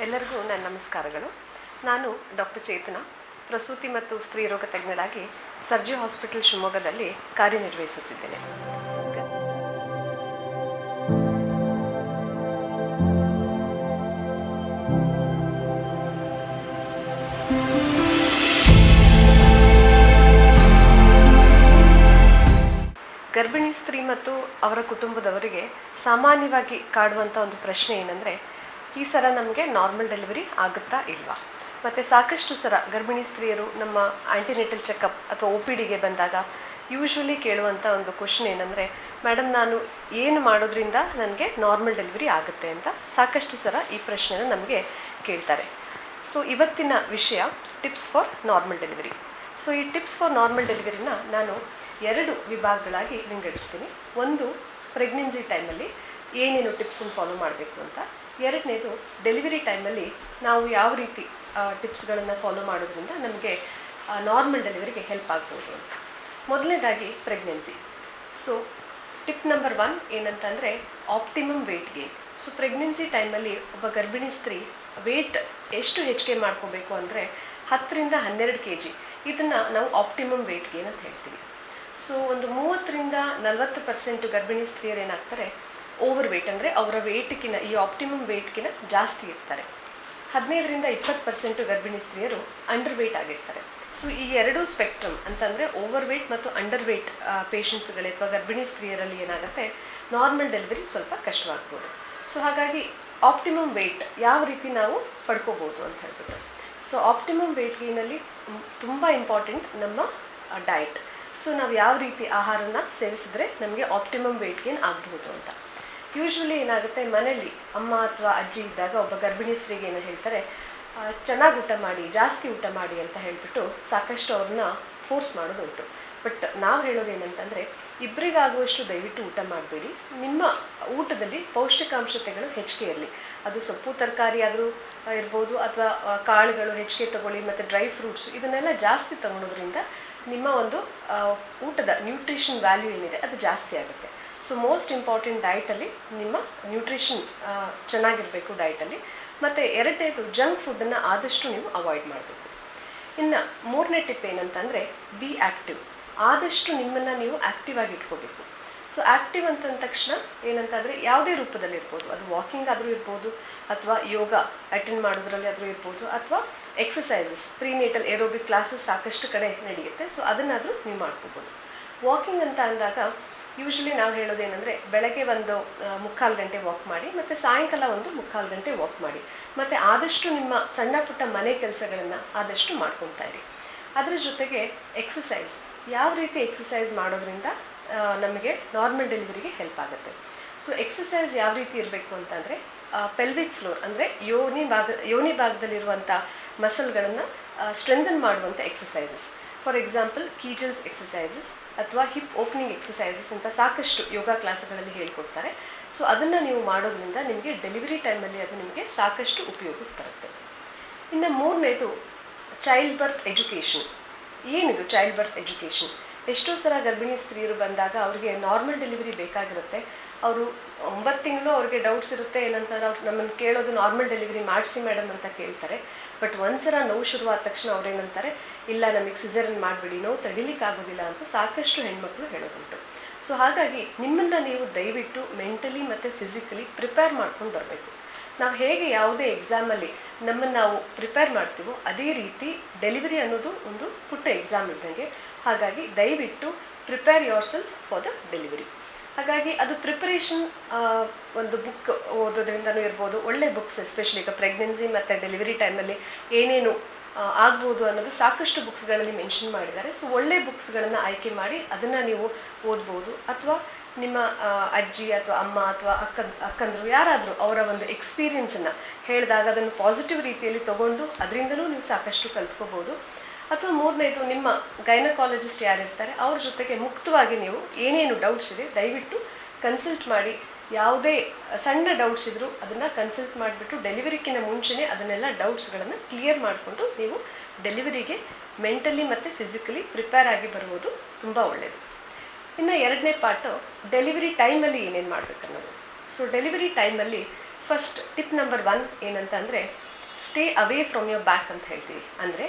ಎಲ್ಲರಿಗೂ ನನ್ನ ನಮಸ್ಕಾರಗಳು. ನಾನು ಡಾಕ್ಟರ್ ಚೇತನ, ಪ್ರಸೂತಿ ಮತ್ತು ಸ್ತ್ರೀರೋಗ ತಜ್ಞರಾಗಿ ಸರ್ಜಿ ಹಾಸ್ಪಿಟಲ್ ಶಿವಮೊಗ್ಗದಲ್ಲಿ ಕಾರ್ಯನಿರ್ವಹಿಸುತ್ತಿದ್ದೇನೆ. ಗರ್ಭಿಣಿ ಸ್ತ್ರೀ ಮತ್ತು ಅವರ ಕುಟುಂಬದವರಿಗೆ ಸಾಮಾನ್ಯವಾಗಿ ಕಾಡುವಂಥ ಒಂದು ಪ್ರಶ್ನೆ ಏನಂದರೆ, ಈ ಸಲ ನಮಗೆ ನಾರ್ಮಲ್ ಡೆಲಿವರಿ ಆಗುತ್ತಾ ಇಲ್ವಾ? ಮತ್ತು ಸಾಕಷ್ಟು ಸಲ ಗರ್ಭಿಣಿ ಸ್ತ್ರೀಯರು ನಮ್ಮ ಆಂಟಿನೆಟಲ್ ಚೆಕಪ್ ಅಥವಾ ಒ ಪಿ ಡಿಗೆ ಬಂದಾಗ ಯೂಶ್ವಲಿ ಕೇಳುವಂಥ ಒಂದು ಕ್ವಶನ್ ಏನಂದರೆ, ಮೇಡಮ್ ನಾನು ಏನು ಮಾಡೋದ್ರಿಂದ ನನಗೆ ನಾರ್ಮಲ್ ಡೆಲಿವರಿ ಆಗುತ್ತೆ ಅಂತ ಸಾಕಷ್ಟು ಸಲ ಈ ಪ್ರಶ್ನೆನ ನಮಗೆ ಕೇಳ್ತಾರೆ. ಸೊ ಇವತ್ತಿನ ವಿಷಯ tips for normal delivery. So ಈ ಟಿಪ್ಸ್ ಫಾರ್ ನಾರ್ಮಲ್ ಡೆಲಿವರಿನ ನಾನು 2 ವಿಭಾಗಗಳಾಗಿ ವಿಂಗಡಿಸ್ತೀನಿ. ಒಂದು, ಪ್ರೆಗ್ನೆನ್ಸಿ ಟೈಮಲ್ಲಿ ಏನೇನು ಟಿಪ್ಸನ್ನು ಫಾಲೋ ಮಾಡಬೇಕು ಅಂತ. ಎರಡನೇದು, ಡೆಲಿವರಿ ಟೈಮಲ್ಲಿ ನಾವು ಯಾವ ರೀತಿ ಟಿಪ್ಸ್ಗಳನ್ನು ಫಾಲೋ ಮಾಡೋದ್ರಿಂದ ನಮಗೆ ನಾರ್ಮಲ್ ಡೆಲಿವರಿಗೆ ಹೆಲ್ಪ್ ಆಗ್ಬೋದು ಅಂತ. ಮೊದಲನೇದಾಗಿ ಪ್ರೆಗ್ನೆನ್ಸಿ. ಸೊ ಟಿಪ್ ನಂಬರ್ 1 ಏನಂತಂದರೆ optimum weight gain. So pregnancy ಟೈಮಲ್ಲಿ ಒಬ್ಬ ಗರ್ಭಿಣಿ ಸ್ತ್ರೀ ವೆಯ್ಟ್ ಎಷ್ಟು ಹೆಚ್ಚಿಗೆ ಮಾಡ್ಕೋಬೇಕು ಅಂದರೆ 10 ರಿಂದ 12 kg. ಇದನ್ನು ನಾವು ಆಪ್ಟಿಮಮ್ ವೆಯ್ಟ್ ಗೇನ್ ಅಂತ ಹೇಳ್ತೀವಿ. ಸೊ ಒಂದು 30 ರಿಂದ 40% ಗರ್ಭಿಣಿ ಸ್ತ್ರೀಯರು ಏನಾಗ್ತಾರೆ, ಓವರ್ ವೆಯ್ಟ್ ಅಂದರೆ ಅವರ ವೆಯ್ಟ್ಗಿನ ಈ ಆಪ್ಟಿಮಮ್ ವೆಯ್ಟ್ಗಿನ ಜಾಸ್ತಿ ಇರ್ತಾರೆ. 15 ರಿಂದ 20% ಗರ್ಭಿಣಿ ಸ್ತ್ರೀಯರು ಅಂಡರ್ ವೆಯ್ಟ್ ಆಗಿರ್ತಾರೆ. ಸೊ ಈ 2 ಸ್ಪೆಕ್ಟ್ರಮ್ ಅಂತಂದರೆ ಓವರ್ ವೆಯ್ಟ್ ಮತ್ತು ಅಂಡರ್ ವೆಯ್ಟ್ ಪೇಷಂಟ್ಸ್ಗಳೇ ಅಥವಾ ಗರ್ಭಿಣಿ ಸ್ತ್ರೀಯರಲ್ಲಿ ಏನಾಗುತ್ತೆ, ನಾರ್ಮಲ್ ಡೆಲಿವರಿ ಸ್ವಲ್ಪ ಕಷ್ಟವಾಗ್ಬೋದು. ಸೊ ಹಾಗಾಗಿ ಆಪ್ಟಿಮಮ್ ವೆಯ್ಟ್ ಯಾವ ರೀತಿ ನಾವು ಪಡ್ಕೋಬೋದು ಅಂತ ಹೇಳ್ಬಿಟ್ಟು, ಸೊ ಆಪ್ಟಿಮಮ್ ವೆಯ್ಟ್ ಗೇನಲ್ಲಿ ತುಂಬ ಇಂಪಾರ್ಟೆಂಟ್ ನಮ್ಮ ಡಯಟ್. ಸೊ ನಾವು ಯಾವ ರೀತಿ ಆಹಾರನ ಸೇವಿಸಿದ್ರೆ ನಮಗೆ ಆಪ್ಟಿಮಮ್ ವೆಯ್ಟ್ ಗೇನ್ ಆಗಬಹುದು ಅಂತ. ಯೂಶ್ವಲಿ ಏನಾಗುತ್ತೆ, ಮನೇಲಿ ಅಮ್ಮ ಅಥವಾ ಅಜ್ಜಿ ಇದ್ದಾಗ ಒಬ್ಬ ಗರ್ಭಿಣಿ ಸ್ತ್ರೀಗೆ ಏನು ಹೇಳ್ತಾರೆ, ಚೆನ್ನಾಗಿ ಊಟ ಮಾಡಿ, ಜಾಸ್ತಿ ಊಟ ಮಾಡಿ ಅಂತ ಹೇಳಿಬಿಟ್ಟು ಸಾಕಷ್ಟು ಅವ್ರನ್ನ ಫೋರ್ಸ್ ಮಾಡೋದುಂಟು. ಬಟ್ ನಾವು ಹೇಳೋದೇನಂತಂದರೆ, ಇಬ್ಬರಿಗಾಗುವಷ್ಟು ದಯವಿಟ್ಟು ಊಟ ಮಾಡಬೇಡಿ. ನಿಮ್ಮ ಊಟದಲ್ಲಿ ಪೌಷ್ಟಿಕಾಂಶತೆಗಳು ಹೆಚ್ಚಿಗೆ ಇರಲಿ. ಅದು ಸೊಪ್ಪು ತರಕಾರಿ ಆದರೂ ಇರ್ಬೋದು, ಅಥವಾ ಕಾಳುಗಳು ಹೆಚ್ಚಿಗೆ ತಗೊಳ್ಳಿ, ಮತ್ತು ಡ್ರೈ ಫ್ರೂಟ್ಸ್ ಇದನ್ನೆಲ್ಲ ಜಾಸ್ತಿ ತಗೊಳ್ಳೋದ್ರಿಂದ ನಿಮ್ಮ ಒಂದು ಊಟದ ನ್ಯೂಟ್ರಿಷನ್ ವ್ಯಾಲ್ಯೂ ಏನಿದೆ ಅದು ಜಾಸ್ತಿ ಆಗುತ್ತೆ. ಸೊ ಮೋಸ್ಟ್ ಇಂಪಾರ್ಟೆಂಟ್ ಡಯಟಲ್ಲಿ ನಿಮ್ಮ ನ್ಯೂಟ್ರಿಷನ್ ಚೆನ್ನಾಗಿರಬೇಕು ಡಯಟಲ್ಲಿ. ಮತ್ತು ಎರಡನೇದು, ಜಂಕ್ ಫುಡ್ಡನ್ನು ಆದಷ್ಟು ನೀವು ಅವಾಯ್ಡ್ ಮಾಡಬೇಕು. ಇನ್ನು 3ನೇ ಟಿಪ್ ಏನಂತಂದರೆ, ಬಿ ಆ್ಯಕ್ಟಿವ್. ಆದಷ್ಟು ನಿಮ್ಮನ್ನು ನೀವು ಆ್ಯಕ್ಟಿವ್ ಆಗಿ ಇಟ್ಕೋಬೇಕು. ಸೊ ಆ್ಯಕ್ಟಿವ್ ಅಂತಂದ ತಕ್ಷಣ ಏನಂತಂದರೆ ಯಾವುದೇ ರೂಪದಲ್ಲಿ ಇರ್ಬೋದು, ಅದು ವಾಕಿಂಗ್ ಆದರೂ ಇರ್ಬೋದು, ಅಥವಾ ಯೋಗ ಅಟೆಂಡ್ ಮಾಡೋದ್ರಲ್ಲಿ ಆದರೂ ಇರ್ಬೋದು, ಅಥವಾ ಎಕ್ಸಸೈಸಸ್, ಪ್ರೀನೇಟಲ್ ಏರೋಬಿಕ್ ಕ್ಲಾಸಸ್ ಸಾಕಷ್ಟು ಕಡೆ ನಡೆಯುತ್ತೆ. ಸೊ ಅದನ್ನಾದರೂ ನೀವು ಮಾಡ್ಕೋಬೋದು. ವಾಕಿಂಗ್ ಅಂತ ಅಂದಾಗ ಯೂಶ್ವಲಿ ನಾವು ಹೇಳೋದೇನೆಂದರೆ, ಬೆಳಗ್ಗೆ ಒಂದು 3/4 ಗಂಟೆ ವಾಕ್ ಮಾಡಿ, ಮತ್ತು ಸಾಯಂಕಾಲ ಒಂದು 3/4 ಗಂಟೆ ವಾಕ್ ಮಾಡಿ. ಮತ್ತು ಆದಷ್ಟು ನಿಮ್ಮ ಸಣ್ಣ ಪುಟ್ಟ ಮನೆ ಕೆಲಸಗಳನ್ನು ಆದಷ್ಟು ಮಾಡ್ಕೊತಾ ಇರಿ. ಅದರ ಜೊತೆಗೆ ಎಕ್ಸಸೈಸ್, ಯಾವ ರೀತಿ ಎಕ್ಸಸೈಸ್ ಮಾಡೋದ್ರಿಂದ ನಮಗೆ ನಾರ್ಮಲ್ ಡೆಲಿವರಿಗೆ ಹೆಲ್ಪ್ ಆಗುತ್ತೆ. ಸೊ ಎಕ್ಸಸೈಸ್ ಯಾವ ರೀತಿ ಇರಬೇಕು ಅಂತಂದರೆ, ಪೆಲ್ವಿಕ್ ಫ್ಲೋರ್ ಅಂದರೆ ಯೋನಿ ಭಾಗದಲ್ಲಿರುವಂಥ ಮಸಲ್ಗಳನ್ನು ಸ್ಟ್ರೆಂಥನ್ ಮಾಡುವಂಥ ಎಕ್ಸಸೈಸಸ್. ಫಾರ್ ಎಕ್ಸಾಂಪಲ್ ಕೀಜಲ್ಸ್ ಎಕ್ಸಸೈಸಸ್ ಅಥವಾ ಹಿಪ್ ಓಪನಿಂಗ್ ಎಕ್ಸಸೈಸಸ್ ಅಂತ ಸಾಕಷ್ಟು ಯೋಗ ಕ್ಲಾಸ್ಗಳಲ್ಲಿ ಹೇಳ್ಕೊಡ್ತಾರೆ. ಸೊ ಅದನ್ನು ನೀವು ಮಾಡೋದ್ರಿಂದ ನಿಮಗೆ ಡೆಲಿವರಿ ಟೈಮಲ್ಲಿ ಅದು ನಿಮಗೆ ಸಾಕಷ್ಟು ಉಪಯೋಗಕ್ಕೆ ಬರುತ್ತೆ. ಇನ್ನು 3ನೇದು, ಚೈಲ್ಡ್ ಬರ್ತ್ ಎಜುಕೇಷನ್. ಏನಿದು ಚೈಲ್ಡ್ ಬರ್ತ್ ಎಜುಕೇಷನ್? ಎಷ್ಟೋ ಸಲ ಗರ್ಭಿಣಿ ಸ್ತ್ರೀಯರು ಬಂದಾಗ ಅವರಿಗೆ ನಾರ್ಮಲ್ ಡೆಲಿವರಿ ಬೇಕಾಗಿರುತ್ತೆ. ಅವರು 9 ತಿಂಗಳು ಅವ್ರಿಗೆ ಡೌಟ್ಸ್ ಇರುತ್ತೆ. ಏನಂತಾರೆ, ಅವ್ರು ನಮ್ಮನ್ನು ಕೇಳೋದು ನಾರ್ಮಲ್ ಡೆಲಿವರಿ ಮಾಡಿಸಿ ಮೇಡಮ್ ಅಂತ ಕೇಳ್ತಾರೆ. ಬಟ್ ಒಂದ್ಸಲ ನೋವು ಶುರುವಾದ ತಕ್ಷಣ ಅವ್ರೇನಂತಾರೆ, ಇಲ್ಲ ನಮಗೆ ಸಿಸೇರಿಯನ್ ಮಾಡಿಬಿಡಿ, ನೋವು ತಡಿಲಿಕ್ಕಾಗೋದಿಲ್ಲ ಅಂತ ಸಾಕಷ್ಟು ಹೆಣ್ಮಕ್ಳು ಹೇಳೋದುಂಟು. ಸೊ ಹಾಗಾಗಿ ನಿಮ್ಮನ್ನು ನೀವು ದಯವಿಟ್ಟು ಮೆಂಟಲಿ ಮತ್ತು ಫಿಸಿಕಲಿ ಪ್ರಿಪೇರ್ ಮಾಡ್ಕೊಂಡು ಬರಬೇಕು. ನಾವು ಹೇಗೆ ಯಾವುದೇ ಎಕ್ಸಾಮಲ್ಲಿ ನಮ್ಮನ್ನು ನಾವು ಪ್ರಿಪೇರ್ ಮಾಡ್ತೀವೋ ಅದೇ ರೀತಿ ಡೆಲಿವರಿ ಅನ್ನೋದು ಒಂದು ಪುಟ್ಟ ಎಕ್ಸಾಮ್ ಇದ್ದಂಗೆ. ಹಾಗಾಗಿ ದಯವಿಟ್ಟು prepare your self for the delivery. ಹಾಗಾಗಿ ಅದು ಪ್ರಿಪರೇಷನ್ ಒಂದು ಬುಕ್ ಓದೋದ್ರಿಂದನೂ ಇರ್ಬೋದು. ಒಳ್ಳೆ ಬುಕ್ಸ್, ಎಸ್ಪೆಷಲಿ ಈಗ ಪ್ರೆಗ್ನೆನ್ಸಿ ಮತ್ತು ಡೆಲಿವರಿ ಟೈಮಲ್ಲಿ ಏನೇನು ಆಗ್ಬೋದು ಅನ್ನೋದು ಸಾಕಷ್ಟು ಬುಕ್ಸ್ಗಳಲ್ಲಿ ಮೆನ್ಷನ್ ಮಾಡಿದ್ದಾರೆ. ಸೊ ಒಳ್ಳೆ ಬುಕ್ಸ್ಗಳನ್ನು ಆಯ್ಕೆ ಮಾಡಿ ಅದನ್ನು ನೀವು ಓದ್ಬೋದು. ಅಥವಾ ನಿಮ್ಮ ಅಜ್ಜಿ ಅಥವಾ ಅಮ್ಮ ಅಥವಾ ಅಕ್ಕಂದರು ಯಾರಾದರೂ ಅವರ ಒಂದು ಎಕ್ಸ್ಪೀರಿಯನ್ಸನ್ನು ಹೇಳಿದಾಗ ಅದನ್ನು ಪಾಸಿಟಿವ್ ರೀತಿಯಲ್ಲಿ ತೊಗೊಂಡು ಅದರಿಂದಲೂ ನೀವು ಸಾಕಷ್ಟು ಕಲ್ತ್ಕೋಬೋದು. ಅಥವಾ 3ನೇದು, ನಿಮ್ಮ ಗೈನಕಾಲಜಿಸ್ಟ್ ಯಾರಿರ್ತಾರೆ ಅವ್ರ ಜೊತೆಗೆ ಮುಕ್ತವಾಗಿ ನೀವು ಏನೇನು ಡೌಟ್ಸ್ ಇದೆ ದಯವಿಟ್ಟು ಕನ್ಸಲ್ಟ್ ಮಾಡಿ. ಯಾವುದೇ ಸಣ್ಣ ಡೌಟ್ಸ್ ಇದ್ದರೂ ಅದನ್ನು ಕನ್ಸಲ್ಟ್ ಮಾಡಿಬಿಟ್ಟು ಡೆಲಿವರಿಗಿಂತ ಮುಂಚೆನೇ ಅದನ್ನೆಲ್ಲ ಡೌಟ್ಸ್ಗಳನ್ನು ಕ್ಲಿಯರ್ ಮಾಡಿಕೊಂಡು ನೀವು ಡೆಲಿವರಿಗೆ ಮೆಂಟಲಿ ಮತ್ತು ಫಿಸಿಕಲಿ ಪ್ರಿಪೇರ್ ಆಗಿ ಬರುವುದು ತುಂಬ ಒಳ್ಳೆಯದು. ಇನ್ನು 2ನೇ ಪಾರ್ಟು, ಡೆಲಿವರಿ ಟೈಮಲ್ಲಿ ಏನೇನು ಮಾಡಬೇಕು ಅನ್ನೋದು. ಸೊ ಡೆಲಿವರಿ ಟೈಮಲ್ಲಿ ಫಸ್ಟ್ ಟಿಪ್ ನಂಬರ್ 1 ಏನಂತ ಅಂದರೆ, stay away from your back ಅಂತ ಹೇಳ್ತೀವಿ. ಅಂದರೆ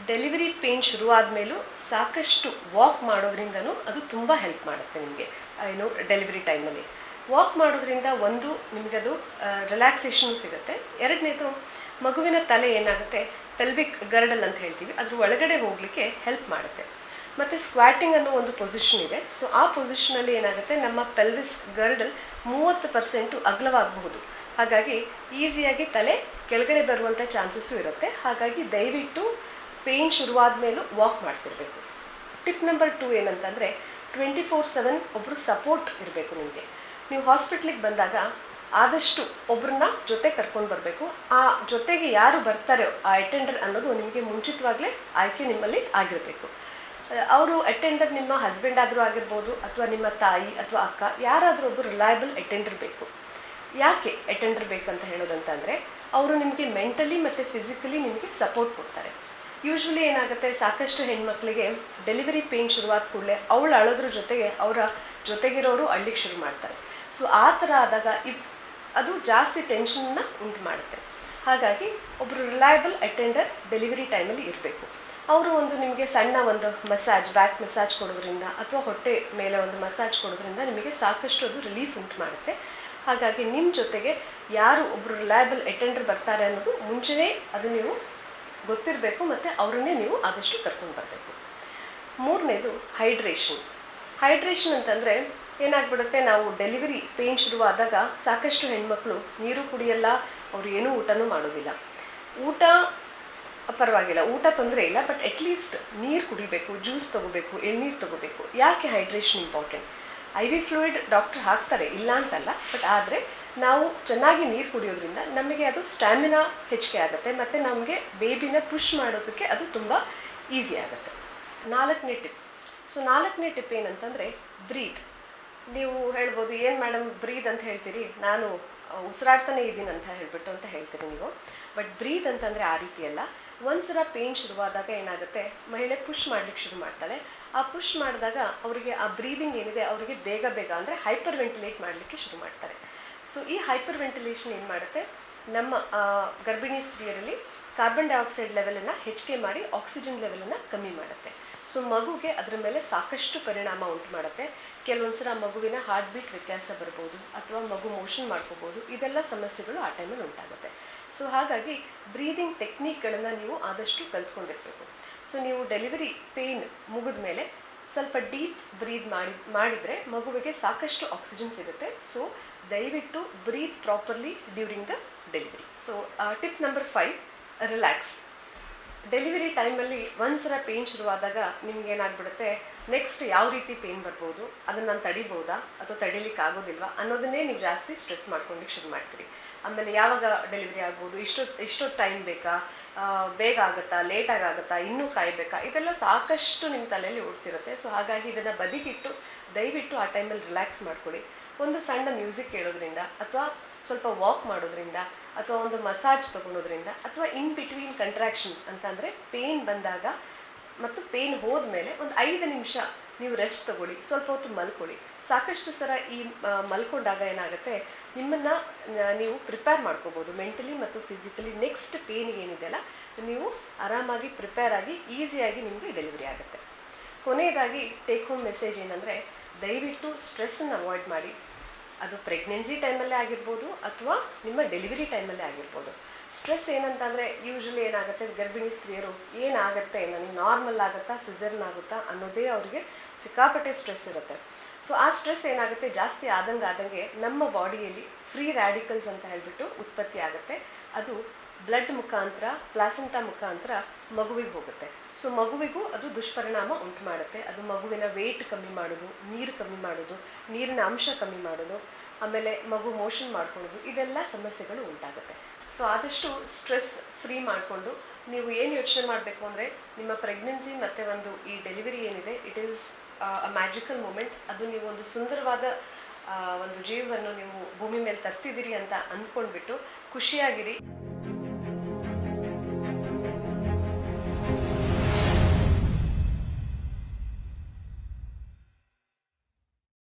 ಡೆಲಿವರಿ ಪೇನ್ ಶುರುವಾದ ಮೇಲೂ ಸಾಕಷ್ಟು ವಾಕ್ ಮಾಡೋದ್ರಿಂದನೂ ಅದು ತುಂಬ ಹೆಲ್ಪ್ ಮಾಡುತ್ತೆ ನಿಮಗೆ. ಏನು ಡೆಲಿವರಿ ಟೈಮಲ್ಲಿ ವಾಕ್ ಮಾಡೋದ್ರಿಂದ ಒಂದು ನಿಮಗದು ರಿಲ್ಯಾಕ್ಸೇಷನ್ ಸಿಗುತ್ತೆ. ಎರಡನೇದು ಮಗುವಿನ ತಲೆ ಏನಾಗುತ್ತೆ, ಪೆಲ್ವಿಕ್ ಗರ್ಡಲ್ ಅಂತ ಹೇಳ್ತೀವಿ, ಅದ್ರ ಒಳಗಡೆ ಹೋಗಲಿಕ್ಕೆ ಹೆಲ್ಪ್ ಮಾಡುತ್ತೆ. ಮತ್ತು ಸ್ಕ್ವಾಟಿಂಗ್ ಅನ್ನೋ ಒಂದು ಪೊಸಿಷನ್ ಇದೆ. ಸೊ ಆ ಪೊಸಿಷನಲ್ಲಿ ಏನಾಗುತ್ತೆ, ನಮ್ಮ ಪೆಲ್ವಿಸ್ ಗರ್ಡಲ್ 30% ಅಗಲವಾಗಬಹುದು. ಹಾಗಾಗಿ ಈಸಿಯಾಗಿ ತಲೆ ಕೆಳಗಡೆ ಬರುವಂಥ ಚಾನ್ಸಸ್ಸು ಇರುತ್ತೆ. ಹಾಗಾಗಿ ದಯವಿಟ್ಟು ಪೇಯ್ನ್ ಶುರುವಾದ ಮೇಲೂ ವಾಕ್ ಮಾಡ್ತಿರ್ಬೇಕು. ಟಿಪ್ ನಂಬರ್ 2 ಏನಂತಂದರೆ 24/7 ಒಬ್ಬರು ಸಪೋರ್ಟ್ ಇರಬೇಕು ನಿಮಗೆ. ನೀವು ಹಾಸ್ಪಿಟ್ಲಿಗೆ ಬಂದಾಗ ಆದಷ್ಟು ಒಬ್ಬರನ್ನ ಜೊತೆ ಕರ್ಕೊಂಡು ಬರಬೇಕು. ಆ ಜೊತೆಗೆ ಯಾರು ಬರ್ತಾರೆ ಆ ಅಟೆಂಡರ್ ಅನ್ನೋದು ನಿಮಗೆ ಮುಂಚಿತವಾಗಲೇ ಆಯ್ಕೆ ನಿಮ್ಮಲ್ಲಿ ಆಗಿರಬೇಕು. ಅವರು ಅಟೆಂಡರ್ ನಿಮ್ಮ ಹಸ್ಬೆಂಡ್ ಆದರೂ ಆಗಿರ್ಬೋದು, ಅಥವಾ ನಿಮ್ಮ ತಾಯಿ ಅಥವಾ ಅಕ್ಕ, ಯಾರಾದರೂ ಒಬ್ಬರು ರಿಲಯಬಲ್ ಅಟೆಂಡರ್ ಬೇಕು. ಯಾಕೆ ಅಟೆಂಡರ್ ಬೇಕಂತ ಹೇಳೋದಂತಂದರೆ ಅವರು ನಿಮಗೆ ಮೆಂಟಲಿ ಮತ್ತು ಫಿಸಿಕಲಿ ನಿಮಗೆ ಸಪೋರ್ಟ್ ಕೊಡ್ತಾರೆ. ಯೂಶ್ವಲಿ ಏನಾಗುತ್ತೆ, ಸಾಕಷ್ಟು ಹೆಣ್ಮಕ್ಳಿಗೆ ಡೆಲಿವರಿ ಪೇಯ್ನ್ ಶುರುವಾದ ಕೂಡಲೇ ಅವಳು ಅಳೋದ್ರ ಜೊತೆಗೆ ಅವರ ಜೊತೆಗಿರೋರು ಅಳ್ಲಿಕ್ಕೆ ಶುರು ಮಾಡ್ತಾರೆ. ಸೊ ಆ ಥರ ಆದಾಗ ಅದು ಜಾಸ್ತಿ ಟೆನ್ಷನ್ನ ಉಂಟು ಮಾಡುತ್ತೆ. ಹಾಗಾಗಿ ಒಬ್ಬರು ರಿಲಯಬಲ್ ಅಟೆಂಡರ್ ಡೆಲಿವರಿ ಟೈಮಲ್ಲಿ ಇರಬೇಕು. ಅವರು ನಿಮಗೆ ಸಣ್ಣ ಒಂದು ಮಸಾಜ್, ಬ್ಯಾಕ್ ಮಸಾಜ್ ಕೊಡೋದ್ರಿಂದ ಅಥವಾ ಹೊಟ್ಟೆ ಮೇಲೆ ಒಂದು ಮಸಾಜ್ ಕೊಡೋದ್ರಿಂದ ನಿಮಗೆ ಸಾಕಷ್ಟು ಅದು ರಿಲೀಫ್ ಉಂಟು ಮಾಡುತ್ತೆ. ಹಾಗಾಗಿ ನಿಮ್ಮ ಜೊತೆಗೆ ಯಾರು ಒಬ್ಬರು ರಿಲಯಬಲ್ ಅಟೆಂಡರ್ ಬರ್ತಾರೆ ಅನ್ನೋದು ಮುಂಚೆನೇ ಅದು ನೀವು ಗೊತ್ತಿರಬೇಕು, ಮತ್ತು ಅವರನ್ನೇ ನೀವು ಆದಷ್ಟು ಕರ್ಕೊಂಡು ಬರಬೇಕು. ಮೂರನೇದು ಹೈಡ್ರೇಷನ್ ಅಂತಂದರೆ ಏನಾಗ್ಬಿಡುತ್ತೆ, ನಾವು ಡೆಲಿವರಿ ಪೇಯ್ನ್ ಶುರುವಾದಾಗ ಸಾಕಷ್ಟು ಹೆಣ್ಮಕ್ಳು ನೀರು ಕುಡಿಯಲ್ಲ, ಅವರು ಏನೂ ಊಟನೂ ಮಾಡೋದಿಲ್ಲ. ಊಟ ಪರವಾಗಿಲ್ಲ, ಊಟ ತೊಂದರೆ ಇಲ್ಲ, ಬಟ್ ಅಟ್ಲೀಸ್ಟ್ ನೀರು ಕುಡಿಬೇಕು, ಜ್ಯೂಸ್ ತೊಗೋಬೇಕು, ಎಳ್ನೀರು ತೊಗೋಬೇಕು. ಯಾಕೆ hydration important? IV fluid doctor ಹಾಕ್ತಾರೆ, ಇಲ್ಲ ಅಂತಲ್ಲ, ಬಟ್ ಆದರೆ ನಾವು ಚೆನ್ನಾಗಿ ನೀರು ಕುಡಿಯೋದ್ರಿಂದ ನಮಗೆ ಅದು ಸ್ಟ್ಯಾಮಿನಾ ಹೆಚ್ಚಿಗೆ ಆಗುತ್ತೆ, ಮತ್ತು ನಮಗೆ ಬೇಬಿನ ಪುಷ್ ಮಾಡೋದಕ್ಕೆ ಅದು ತುಂಬ ಈಸಿ ಆಗುತ್ತೆ. 4ನೇ ಟಿಪ್. ಸೊ 4ನೇ ಟಿಪ್ ಏನಂತಂದರೆ ಬ್ರೀತ್. ನೀವು ಹೇಳ್ಬೋದು, ಏನು ಮೇಡಮ್ ಬ್ರೀದ್ ಅಂತ ಹೇಳ್ತೀರಿ, ನಾನು ಉಸಿರಾಡ್ತಾನೆ ಇದ್ದೀನಿ ಅಂತ ಹೇಳ್ತೀರಿ ನೀವು. ಬಟ್ ಬ್ರೀದ್ ಅಂತಂದರೆ ಆ ರೀತಿ ಅಲ್ಲ. ಒಂದ್ಸಲ ಪೇಯ್ನ್ ಶುರುವಾದಾಗ ಏನಾಗುತ್ತೆ, ಮಹಿಳೆ ಪುಷ್ ಮಾಡ್ಲಿಕ್ಕೆ ಶುರು ಮಾಡ್ತಾಳೆ. ಆ ಪುಷ್ ಮಾಡಿದಾಗ ಅವರಿಗೆ ಆ ಬ್ರೀದಿಂಗ್ ಏನಿದೆ ಅವರಿಗೆ ಬೇಗ ಅಂದರೆ ಹೈಪರ್ ವೆಂಟಿಲೇಟ್ ಮಾಡಲಿಕ್ಕೆ ಶುರು ಮಾಡ್ತಾರೆ. ಸೊ ಈ ಹೈಪರ್ ವೆಂಟಿಲೇಷನ್ ಏನು ಮಾಡುತ್ತೆ, ನಮ್ಮ ಗರ್ಭಿಣಿ ಸ್ತ್ರೀಯರಲ್ಲಿ ಕಾರ್ಬನ್ ಡೈಆಕ್ಸೈಡ್ ಲೆವೆಲನ್ನು ಹೆಚ್ಚಿಗೆ ಮಾಡಿ ಆಕ್ಸಿಜನ್ ಲೆವೆಲನ್ನು ಕಮ್ಮಿ ಮಾಡುತ್ತೆ. ಸೊ ಮಗುಗೆ ಅದರ ಮೇಲೆ ಸಾಕಷ್ಟು ಪರಿಣಾಮ ಉಂಟು ಮಾಡುತ್ತೆ. ಕೆಲವೊಂದು ಸಲ ಮಗುವಿನ ಹಾರ್ಟ್ ಬೀಟ್ ವ್ಯತ್ಯಾಸ ಬರ್ಬೋದು, ಅಥವಾ ಮಗು ಮೋಷನ್ ಮಾಡ್ಕೋಬೋದು. ಇದೆಲ್ಲ ಸಮಸ್ಯೆಗಳು ಆ ಟೈಮಲ್ಲಿ ಉಂಟಾಗುತ್ತೆ. ಸೊ ಹಾಗಾಗಿ ಬ್ರೀದಿಂಗ್ ಟೆಕ್ನಿಕ್ಗಳನ್ನು ನೀವು ಆದಷ್ಟು ಕಲ್ತ್ಕೊಂಡಿರ್ಬೇಕು. ಸೊ ನೀವು ಡೆಲಿವರಿ ಪೇಯ್ನ್ ಮುಗಿದ ಮೇಲೆ ಸ್ವಲ್ಪ ಡೀಪ್ ಬ್ರೀದ್ ಮಾಡಿದರೆ ಮಗುವಿಗೆ ಸಾಕಷ್ಟು ಆಕ್ಸಿಜನ್ ಸಿಗುತ್ತೆ. ಸೊ ದಯವಿಟ್ಟು breathe properly during the delivery. So tip number 5, relax. Delivery ಟೈಮಲ್ಲಿ ಒಂದ್ಸಲ ಪೇಯ್ನ್ ಶುರುವಾದಾಗ ನಿಮ್ಗೇನಾಗ್ಬಿಡುತ್ತೆ, ನೆಕ್ಸ್ಟ್ ಯಾವ ರೀತಿ ಪೇಯ್ನ್ ಬರ್ಬೋದು, ಅದನ್ನು ನಾನು ತಡಿಬೋದಾ ಅಥವಾ ತಡಿಲಿಕ್ಕೆ ಆಗೋದಿಲ್ವಾ ಅನ್ನೋದನ್ನೇ ನೀವು ಜಾಸ್ತಿ ಸ್ಟ್ರೆಸ್ ಮಾಡ್ಕೊಳ್ಳಿಕ್ಕೆ ಶುರು ಮಾಡ್ತೀರಿ. ಆಮೇಲೆ ಯಾವಾಗ ಡೆಲಿವರಿ ಆಗ್ಬೋದು, ಇಷ್ಟೊತ್ತು ಟೈಮ್ ಬೇಕಾ, ಬೇಗ ಆಗುತ್ತಾ, ಲೇಟಾಗಿ ಆಗುತ್ತಾ, ಇನ್ನೂ ಕಾಯಬೇಕಾ, ಇದೆಲ್ಲ ಸಾಕಷ್ಟು ನಿಮ್ಮ ತಲೆಯಲ್ಲಿ ಓಡ್ತಿರುತ್ತೆ. ಸೊ ಹಾಗಾಗಿ ಇದನ್ನು ಬದಿಗಿಟ್ಟು ದಯವಿಟ್ಟು ಆ ಟೈಮಲ್ಲಿ ರಿಲ್ಯಾಕ್ಸ್ ಮಾಡ್ಕೊಳ್ಳಿ. ಒಂದು ಸಣ್ಣ ಮ್ಯೂಸಿಕ್ ಕೇಳೋದ್ರಿಂದ, ಅಥವಾ ಸ್ವಲ್ಪ ವಾಕ್ ಮಾಡೋದ್ರಿಂದ, ಅಥವಾ ಒಂದು ಮಸಾಜ್ ತೊಗೊಳೋದ್ರಿಂದ, ಅಥವಾ ಇನ್ ಬಿಟ್ವೀನ್ ಕಂಟ್ರಾಕ್ಷನ್ಸ್ ಅಂತಂದರೆ ಪೇಯ್ನ್ ಬಂದಾಗ ಮತ್ತು ಪೇಯ್ನ್ ಹೋದ್ಮೇಲೆ ಒಂದು 5 ನಿಮಿಷ ನೀವು ರೆಸ್ಟ್ ತೊಗೊಳ್ಳಿ, ಸ್ವಲ್ಪ ಹೊತ್ತು ಮಲ್ಕೊಳ್ಳಿ. ಸಾಕಷ್ಟು ಸಲ ಈ ಮಲ್ಕೊಂಡಾಗ ಏನಾಗುತ್ತೆ, ನಿಮ್ಮನ್ನು ನೀವು ಪ್ರಿಪೇರ್ ಮಾಡ್ಕೋಬೋದು ಮೆಂಟಲಿ ಮತ್ತು ಫಿಸಿಕಲಿ. ನೆಕ್ಸ್ಟ್ ಪೇಯ್ನಿಗೆ ಏನಿದೆಯಲ್ಲ, ನೀವು ಆರಾಮಾಗಿ ಪ್ರಿಪೇರ್ ಆಗಿ ಈಸಿಯಾಗಿ ನಿಮಗೆ ಡೆಲಿವರಿ ಆಗುತ್ತೆ. ಕೊನೆಯದಾಗಿ ಟೇಕ್ ಹೋಮ್ ಮೆಸೇಜ್ ಏನಂದರೆ, ದಯವಿಟ್ಟು ಸ್ಟ್ರೆಸ್ಸನ್ನು ಅವಾಯ್ಡ್ ಮಾಡಿ. ಅದು ಪ್ರೆಗ್ನೆನ್ಸಿ ಟೈಮಲ್ಲೇ ಆಗಿರ್ಬೋದು, ಅಥವಾ ನಿಮ್ಮ ಡೆಲಿವರಿ ಟೈಮಲ್ಲೇ ಆಗಿರ್ಬೋದು. ಸ್ಟ್ರೆಸ್ ಏನಂತಂದರೆ ಯೂಶ್ವಲಿ ಏನಾಗುತ್ತೆ, ಗರ್ಭಿಣಿ ಸ್ತ್ರೀಯರು ಏನಾಗುತ್ತೆ, ನನಗೆ ನಾರ್ಮಲ್ ಆಗುತ್ತಾ, ಸಿಸರ್ನ್ ಆಗುತ್ತಾ ಅನ್ನೋದೇ ಅವರಿಗೆ ಸಿಕ್ಕಾಪಟ್ಟೆ ಸ್ಟ್ರೆಸ್ ಇರುತ್ತೆ. ಸೊ ಆ ಸ್ಟ್ರೆಸ್ ಏನಾಗುತ್ತೆ, ಜಾಸ್ತಿ ಆದಂಗೆ ನಮ್ಮ ಬಾಡಿಯಲ್ಲಿ ಫ್ರೀ ರ್ಯಾಡಿಕಲ್ಸ್ ಅಂತ ಹೇಳಿಬಿಟ್ಟು ಉತ್ಪತ್ತಿ ಆಗುತ್ತೆ. ಅದು ಬ್ಲಡ್ ಮುಖಾಂತರ, ಪ್ಲಾಸೆಂಟಾ ಮುಖಾಂತರ ಮಗುವಿಗೆ ಹೋಗುತ್ತೆ. ಸೊ ಮಗುವಿಗೂ ಅದು ದುಷ್ಪರಿಣಾಮ ಉಂಟು ಮಾಡುತ್ತೆ. ಅದು ಮಗುವಿನ ವೆಯ್ಟ್ ಕಮ್ಮಿ ಮಾಡೋದು, ನೀರು ಕಮ್ಮಿ ಮಾಡೋದು, ನೀರಿನ ಅಂಶ ಕಮ್ಮಿ ಮಾಡೋದು, ಆಮೇಲೆ ಮಗು ಮೋಷನ್ ಮಾಡ್ಕೊಳ್ಳೋದು, ಇದೆಲ್ಲ ಸಮಸ್ಯೆಗಳು ಉಂಟಾಗುತ್ತೆ. ಸೊ ಆದಷ್ಟು ಸ್ಟ್ರೆಸ್ ಫ್ರೀ ಮಾಡಿಕೊಂಡು ನೀವು ಏನು ಯೋಚನೆ ಮಾಡಬೇಕು ಅಂದರೆ, ನಿಮ್ಮ ಪ್ರೆಗ್ನೆನ್ಸಿ ಮತ್ತು ಈ ಡೆಲಿವರಿ ಏನಿದೆ, it is a magical moment. ಅದು ನೀವು ಒಂದು ಸುಂದರವಾದ ಒಂದು ಜೀವವನ್ನು ನೀವು ಭೂಮಿ ಮೇಲೆ ತರ್ತಿದ್ದೀರಿ ಅಂತ ಅಂದ್ಕೊಂಡ್ಬಿಟ್ಟು ಖುಷಿಯಾಗಿರಿ.